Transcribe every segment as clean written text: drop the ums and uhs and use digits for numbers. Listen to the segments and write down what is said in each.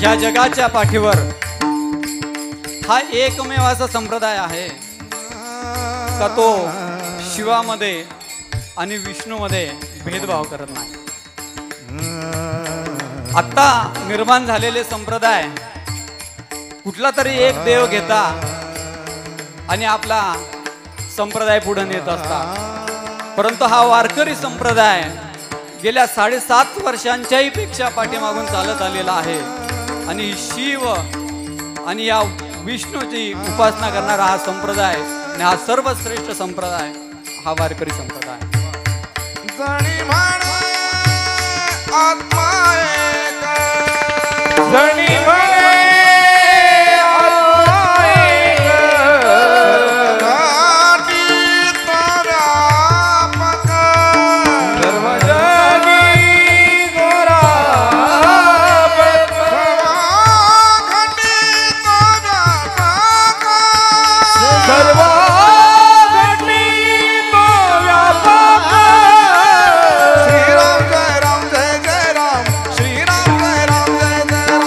या जगाच्या पाठीवर हा एकमेव असा संप्रदाय आहे का तो शिवामध्ये आणि विष्णूमध्ये भेदभाव करत नाही. आता निर्माण झालेले संप्रदाय कुठला तरी एक देव घेता आणि आपला संप्रदाय पुढे नेत असतात. परंतु हा वारकरी संप्रदाय गेल्या 7.5 वर्षांच्याही पेक्षा पाठीमागून चालत आलेला आहे आणि शिव आणि या विष्णूची उपासना करणारा हा संप्रदाय आणि हा सर्वश्रेष्ठ संप्रदाय हा वारकरी संप्रदाय. जणी म्हणे आत्मा एक, जणी म्हणे आत्मा एक, घाटीत व्यापक सर्व जगी गोरा घाटीत व्यापक सर्व घटी तो व्यापक. श्रीराम जय राम जय जय राम, श्रीराम जय राम जय जय राम,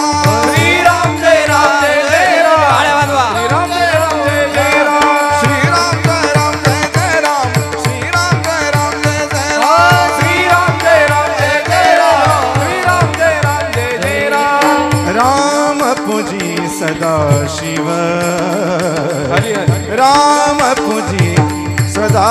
श्रीराम जय राम जय जय राम, टाळ्या वाजवा. श्रीराम जय राम जय जय राम, श्रीराम जय राम जय जय राम, श्रीराम जय राम जय जय राम, श्रीराम जय राम जय जय राम, श्रीराम जय राम जय जय राम. राम पूजी सदा शिव, हरि हरि राम पूजी सदा